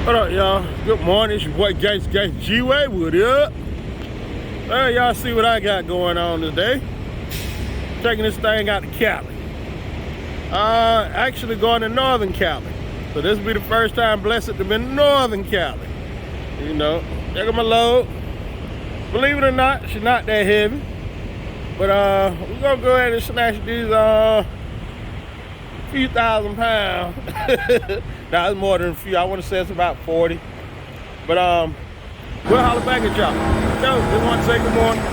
What up, y'all? Good morning. It's your boy Gangsta G-Way. What up? Well, y'all see what I got going on today. Taking this thing out to Cali. Actually going to Northern Cali. So this will be the first time blessed to be in Northern Cali. You know, check my load. Believe it or not, she's not that heavy. But we're gonna go ahead and snatch these few thousand pounds. Now it's more than a few. I want to say it's about 40. But we'll holler back at y'all. Yo, just want to say good morning.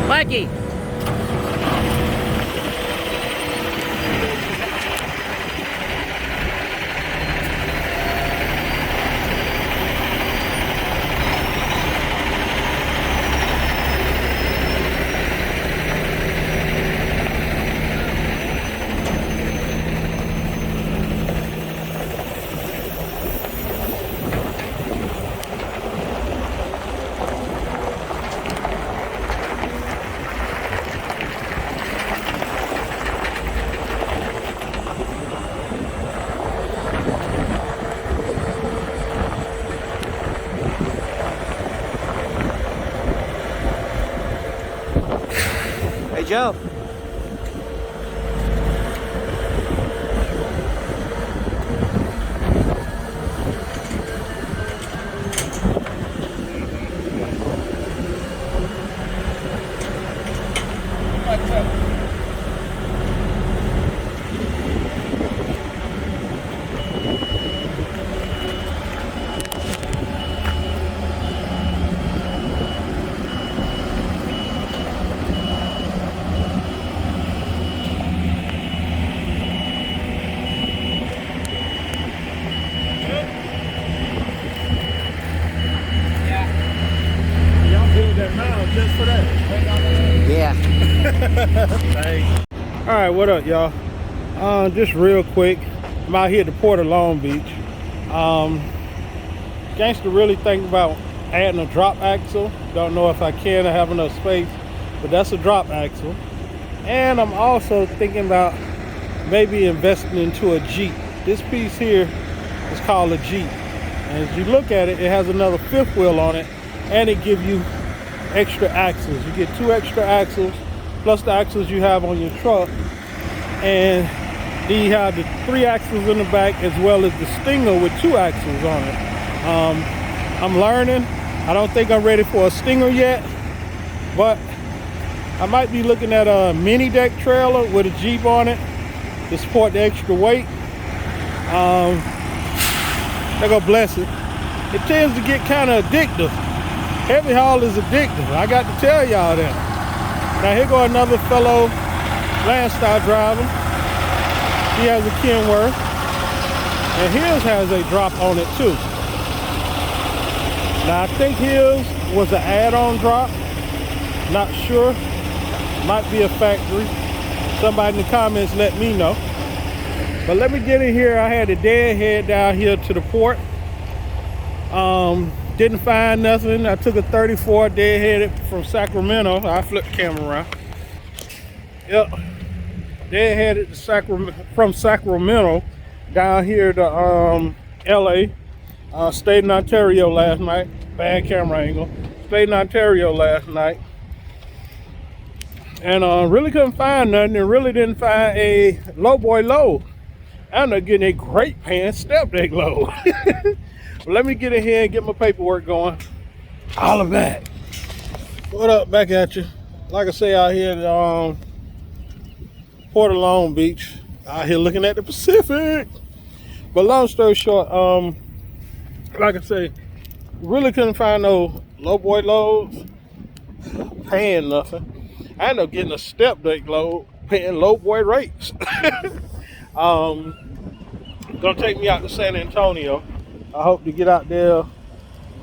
Mikey. Hey, Joe. Just for that. Yeah. Thanks. All right, what up, y'all? Just real quick, I'm out here at the Port of Long Beach. Gangsta really thinking about adding a drop axle. Don't know if I can. I have enough space, but that's a drop axle. And I'm also thinking about maybe investing into a Jeep. This piece here is called a Jeep. And as you look at it, it has another fifth wheel on it, and it gives you extra axles. You get 2 extra axles plus the axles you have on your truck, and then you have the 3 axles in the back as well as the Stinger with 2 axles on it. I'm learning. I don't think I'm ready for a Stinger yet, but I might be looking at a mini deck trailer with a Jeep on it to support the extra weight. They're gonna bless it. It tends to get kind of addictive. Heavy haul is addictive. I got to tell y'all that. Now here go another fellow Landstar driver. He has a Kenworth, and his has a drop on it too. Now I think his was an add-on drop. Not sure. Might be a factory. Somebody in the comments let me know. But let me get in here. I had a deadhead down here to the port. Didn't find nothing. I took a 34 deadheaded from Sacramento. I flipped the camera around. Yep. Deadheaded from Sacramento down here to LA. Stayed in Ontario last night. Bad camera angle. Stayed in Ontario last night. And really couldn't find nothing, and really didn't find a low boy load. I ended up getting a great paying step deck load. Well, let me get in here and get my paperwork going. Holla back. What up, back at you. Like I say, out here at Port of Long Beach. Out here looking at the Pacific. But long story short, like I say, really couldn't find no low boy loads. Paying nothing. I ended up getting a step deck load, paying low boy rates. Gonna take me out to San Antonio. I hope to get out there,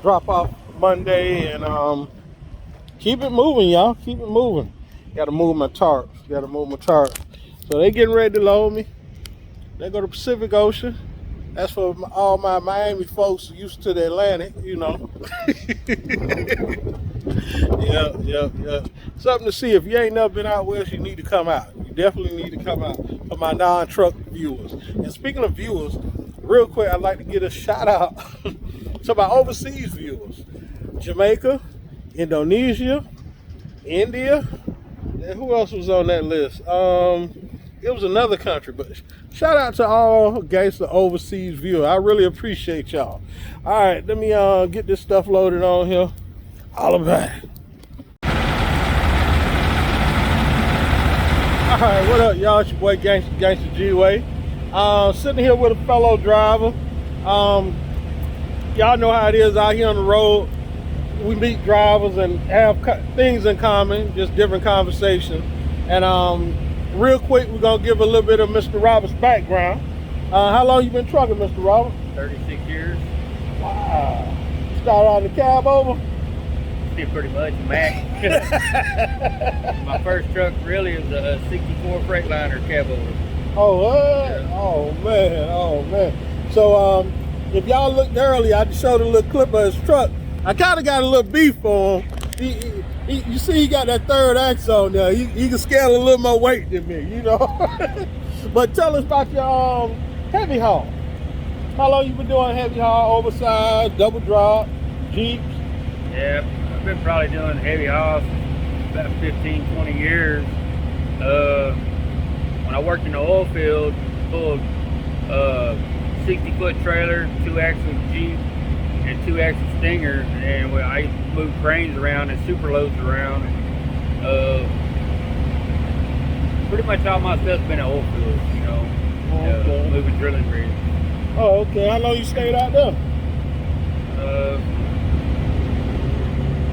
drop off Monday, and keep it moving, y'all. Keep it moving. Gotta move my tarps. So they getting ready to load me. They go to Pacific Ocean. That's for all my Miami folks used to the Atlantic, you know. Yeah. Something to see. If you ain't never been out west, you need to come out. You definitely need to come out for my non-truck viewers. And speaking of viewers, real quick, I'd like to get a shout out to my overseas viewers. Jamaica, Indonesia, India, and who else was on that list? It was another country, but shout out to all gangster overseas viewers. I really appreciate y'all. All right, let me get this stuff loaded on here. All about it. All right, what up, y'all? It's your boy Gangsta G-Way. Sitting here with a fellow driver. Y'all know how it is out here on the road. We meet drivers and have things in common, just different conversations. And real quick, we're gonna give a little bit of Mr. Roberts' background. How long you been trucking, Mr. Roberts? 36 years. Wow. Started on the cab over? Did pretty much, Mac. My first truck really was a 64 Freightliner cab over. Oh, what? Yeah. Oh man. So if y'all looked earlier, I just showed a little clip of his truck. I kind of got a little beef for him. You see, he got that third axle on there. He can scale a little more weight than me, you know. But tell us about your heavy haul. How long you been doing heavy haul, oversized, double drop, Jeeps? Yeah, I've been probably doing heavy hauls about 15, 20 years. When I worked in the oil field, pulled 60-foot trailer, 2-axle Jeep, and 2-axle Stinger, and I moved cranes around and super loads around. Pretty much all my stuff's been at oil fields, you know, Okay. moving drilling rigs. Oh, okay. How long you stayed out there?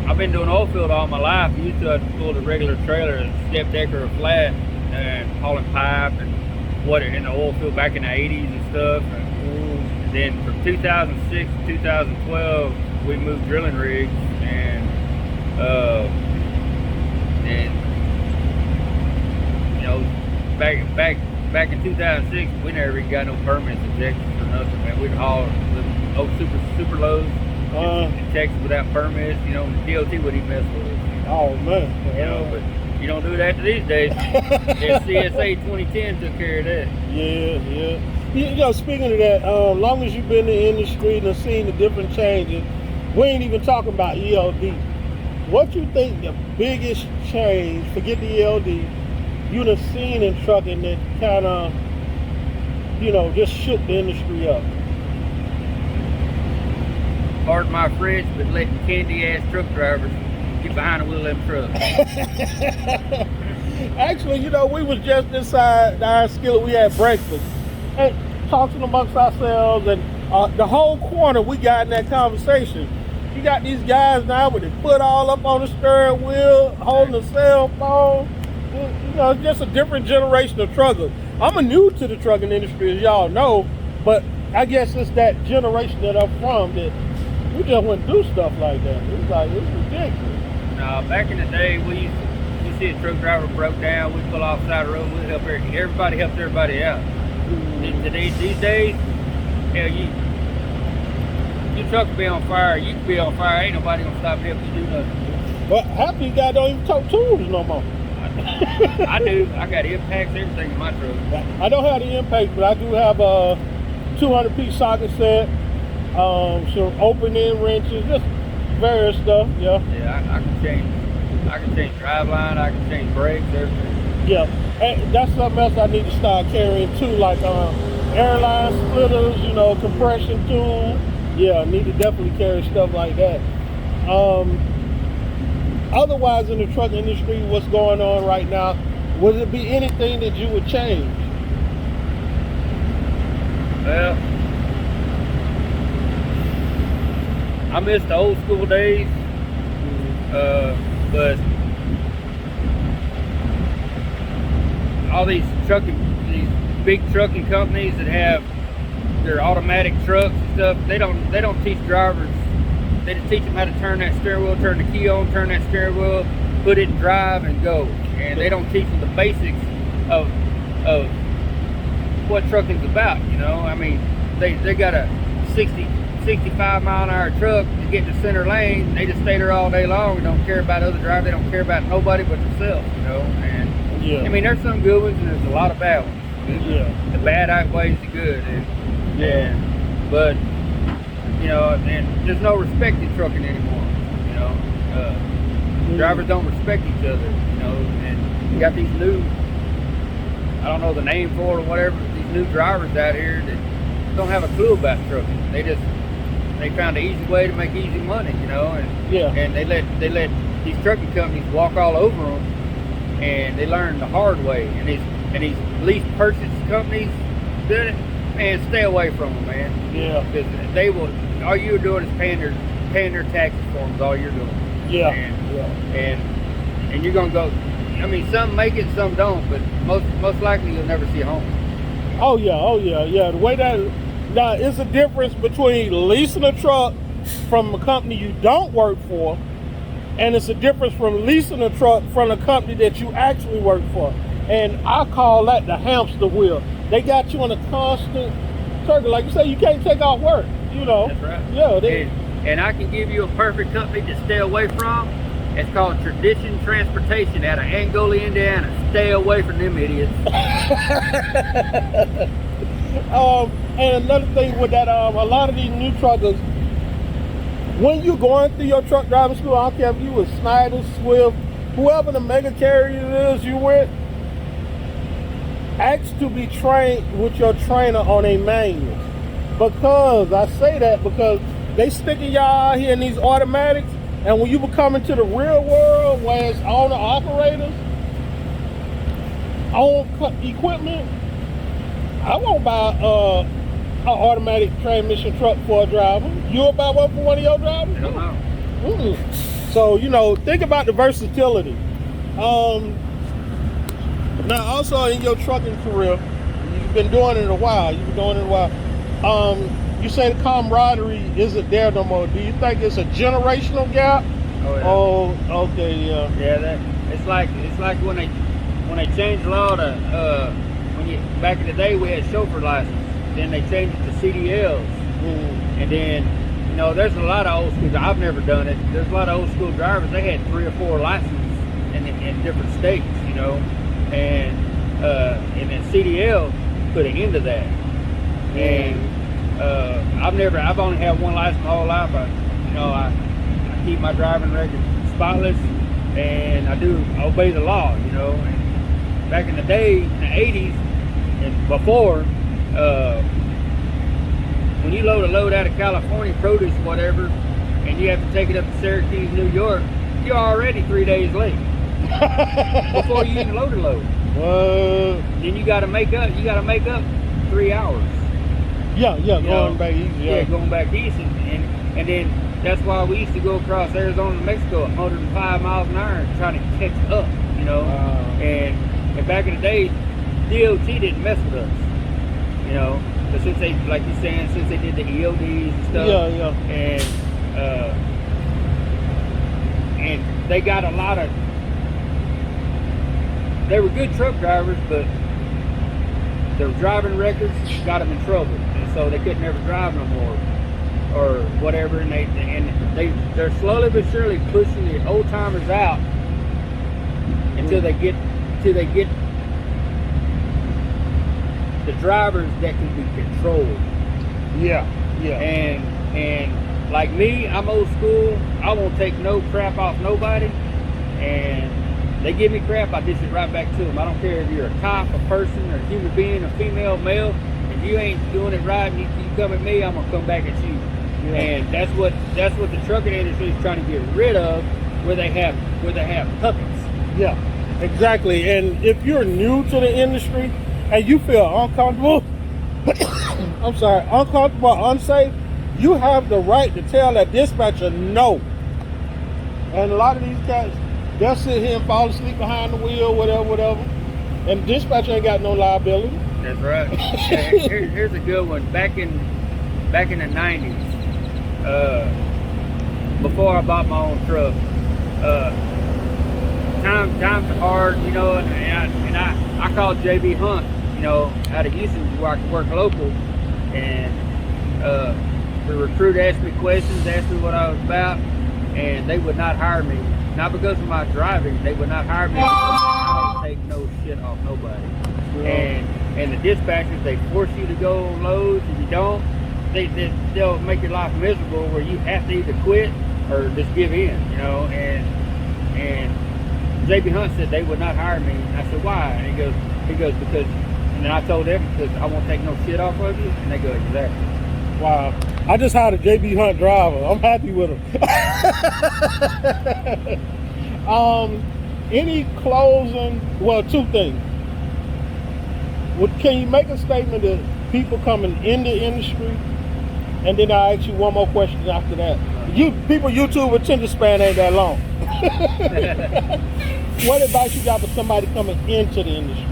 I've been doing oil field all my life. I used to have to pull the regular trailer, a step decker or flat, and hauling pipe and what in the oil field back in the 80s and stuff. And then from 2006 to 2012, we moved drilling rigs, and you know, back in 2006, we never even got no permits in Texas or nothing, man. We'd haul super loads in Texas without permits. You know, the DOT wouldn't even mess with us. Oh man. You know, but you don't do that these days. Yeah, CSA 2010 took care of that. Yeah. You know, speaking of that, long as you've been in the industry and seen the different changes, we ain't even talking about ELD. What you think the biggest change, forget the ELD, you done seen in trucking that kind of, you know, just shook the industry up? Pardon my French, but letting candy-ass truck drivers get behind the wheel of them trucks. Actually, you know, we was just inside the Iron Skillet. We had breakfast and talking amongst ourselves, and the whole corner we got in that conversation. You got these guys now with their foot all up on the steering wheel, holding a cell phone. You know, it's just a different generation of truckers. I'm new to the trucking industry, as y'all know, but I guess it's that generation that I'm from that we just wouldn't do stuff like that. It's ridiculous. No, back in the day, we see a truck driver broke down, we'd pull off the side of the road, we'd help everybody helped everybody out. These days, hell, your truck will be on fire, you can be on fire, ain't nobody gonna stop and help you do nothing. But half these guys don't even tow tools no more. I do. I got impacts, everything in my truck. I don't have the impact, but I do have a 200-piece socket set, some open-end wrenches, just various stuff. Yeah. Yeah, I can change driveline, I can change brakes, everything. Yeah, and that's something else I need to start carrying too, like airline splitters, you know, compression tools. Yeah, I need to definitely carry stuff like that. Otherwise, in the truck industry, what's going on right now? Would it be anything that you would change? Well, I miss the old school days, but all these big trucking companies that have their automatic trucks and stuff, they don't teach drivers. They just teach them how to turn that steering wheel, turn the key on, turn that steering wheel, put it in drive, and go. And they don't teach them the basics of what trucking's about. You know, I mean, they got a 65 mile an hour truck to get to center lane. They just stay there all day long and don't care about other drivers. They don't care about nobody but themselves. You know, and Yeah. I mean, there's some good ones and there's a lot of bad ones. Yeah. The bad outweighs the good, but you know, and there's no respect in trucking anymore. You know, drivers don't respect each other. You know, and you got these new, I don't know the name for it or whatever, but these new drivers out here that don't have a clue about trucking. They found an easy way to make easy money. You know, and they let these trucking companies walk all over them, and they learn the hard way. And these lease purchase companies doing it, man, stay away from them, man. Yeah. Because they will. All you're doing is paying their taxes for them. Is all you're doing. Yeah. And you're gonna go. I mean, some make it, some don't. But most likely you'll never see a home. Oh yeah. The way that now it's a difference between leasing a truck from a company you don't work for, and it's a difference from leasing a truck from a company that you actually work for. And I call that the hamster wheel. They got you on a constant circle. Like you say, you can't take off work, you know. That's right. Yeah. And I can give you a perfect company to stay away from. It's called Tradition Transportation out of Angola, Indiana. Stay away from them idiots. And another thing with that, a lot of these new truckers, when you're going through your truck driving school, I don't care if you was Snyder, Swift, whoever the mega carrier is you with, ask to be trained with your trainer on a manual. Because I say that because they sticking y'all out here in these automatics, and when you become into the real world where it's owner operators, own equipment, I won't buy an automatic transmission truck for a driver. You'll buy one for one of your drivers? I don't know. So, you know, think about the versatility. Now, also in your trucking career, you've been doing it a while. You say the camaraderie isn't there no more. Do you think it's a generational gap? Oh, yeah. Oh, okay, yeah. Yeah, it's like when they changed the law to back in the day we had chauffeur license, then they changed it to CDLs, and then you know there's a lot of old school. I've never done it. There's a lot of old school drivers. They had 3 or 4 licenses in different states, you know, and then CDL put an end to that. And I've only had one license my whole life. I keep my driving record spotless, and I do obey the law, you know. And back in the day, in the 80s and before, when you load a load out of California, produce or whatever, and you have to take it up to Syracuse, New York, you're already 3 days late before you even load a load. Then you got to make up 3 hours. Going back east. Yeah, going back east, and then that's why we used to go across Arizona to Mexico at 105 miles an hour trying to catch up, you know. And back in the day, DOT didn't mess with us, you know. But since they, like you're saying, since they did the EODs and stuff, and they got a lot of, they were good truck drivers, but their driving records got them in trouble, and so they couldn't ever drive no more or whatever. And they're slowly but surely pushing the old timers out until they get the drivers that can be controlled. And like me, I'm old school. I won't take no crap off nobody, and they give me crap, I dish it right back to them. I don't care if you're a cop, a person, or a human being, a female, male. If you ain't doing it right and you come at me, I'm gonna come back at you. And that's what the trucking industry is trying to get rid of, where they have puppets. Yeah, exactly. And if you're new to the industry and you feel uncomfortable, uncomfortable, unsafe, you have the right to tell that dispatcher no. And a lot of these cats, they'll sit here and fall asleep behind the wheel, whatever. And the dispatcher ain't got no liability. That's right. Here's a good one. Back in the 90s, before I bought my own truck, times are hard, you know, and I called JB Hunt, you know, out of Houston where I could work local, and the recruiter asked me questions, asked me what I was about, and they would not hire me not because of my driving. They would not hire me because I don't take no shit off nobody. And the dispatchers, they force you to go on loads. If you don't, they'll make your life miserable where you have to either quit or just give in, you know. And JB Hunt said they would not hire me. And I said, why? And he goes because, and then I told them, because I won't take no shit off of you. And they go, exactly. Wow. I just hired a JB Hunt driver. I'm happy with him. Any closing, well, two things. Can you make a statement to people coming in the industry? And then I'll ask you one more question after that. YouTube attention span ain't that long. What advice you got for somebody coming into the industry?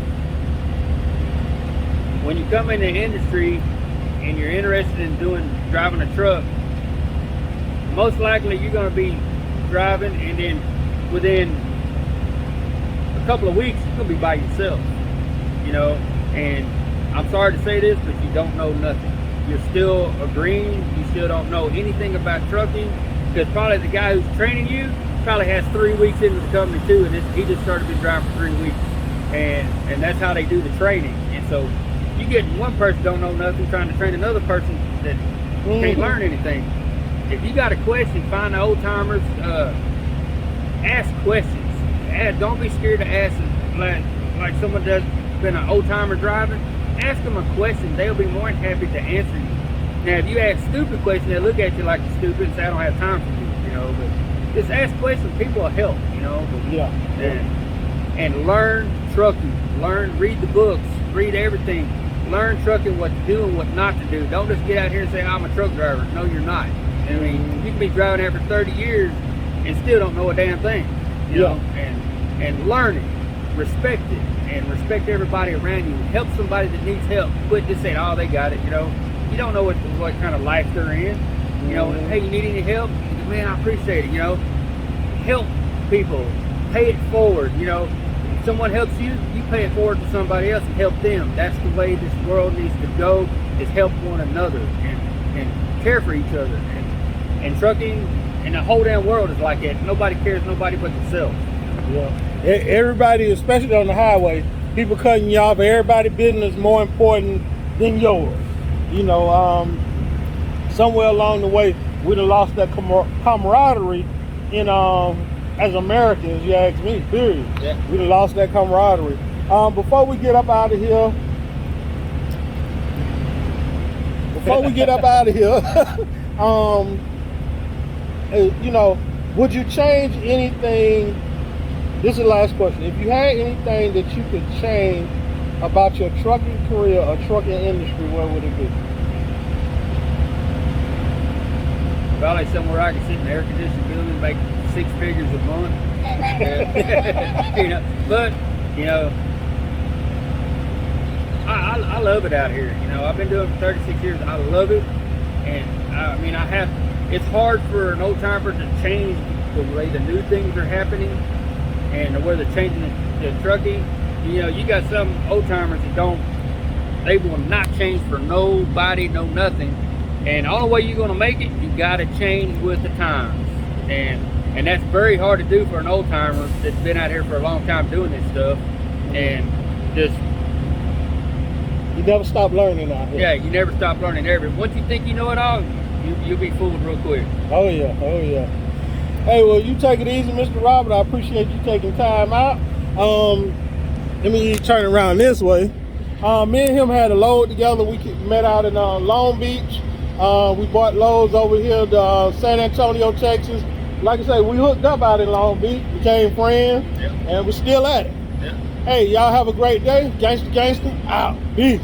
When you come in the industry and you're interested in driving a truck, most likely you're going to be driving, and then within a couple of weeks you're going to be by yourself, you know. And I'm sorry to say this, but you don't know nothing. You're still a green. You still don't know anything about trucking, because probably the guy who's training you probably has 3 weeks into the company too, and he just started been driving for 3 weeks, and that's how they do the training. And so you get one person don't know nothing trying to train another person that can't learn anything. If you got a question, find the old timers. Ask questions. Don't be scared to ask, like someone does been an old timer driving. Ask them a question. They'll be more than happy to answer you. Now, if you ask stupid questions, they'll look at you like you're stupid and say, I don't have time for you, you know. But just ask questions. People will help, you know. But, and learn trucking. Read the books. Read everything. Learn trucking, what to do and what not to do. Don't just get out here and say, I'm a truck driver. No, you're not. I mean, you can be driving there for 30 years and still don't know a damn thing, you know. And learn it. Respect it. And respect everybody around you. Help somebody that needs help. Quit just saying, oh, they got it, you know. You don't know what kind of life they're in. You know, hey, you need any help? Man, I appreciate it, you know. Help people. Pay it forward, you know. If someone helps you, you pay it forward to somebody else and help them. That's the way this world needs to go, is help one another and care for each other. And trucking and the whole damn world is like that. Nobody cares nobody but themselves. Yeah. Everybody, especially on the highway, people cutting you off. Everybody's business is more important than yours. You know, somewhere along the way, we'd have lost that camaraderie in as Americans. You ask me, period. Yeah. We'd have lost that camaraderie. Before we get up out of here, you know, would you change anything? This is the last question. If you had anything that you could change about your trucking career or trucking industry, what would it be? Probably somewhere I could sit in an air-conditioned building and make 6 figures a month. You know, but, you know, I love it out here. You know, I've been doing it for 36 years. I love it. And, I mean, it's hard for an old-timer to change the way the new things are happening. And where they're changing the trucking, you know, you got some old timers that they will not change for nobody, no nothing. And the only way you're gonna make it, you gotta change with the times. And that's very hard to do for an old timer that's been out here for a long time doing this stuff. And just you never stop learning out here. Yeah, you never stop learning. Once you think you know it all, you'll be fooled real quick. Oh yeah. Hey, well, you take it easy, Mr. Robert. I appreciate you taking time out. Let me turn around this way. Me and him had a load together. We met out in Long Beach. We bought loads over here to San Antonio, Texas. Like I say, we hooked up out in Long Beach, became friends, and we're still at it. Hey, y'all have a great day. Gangsta, out. Peace.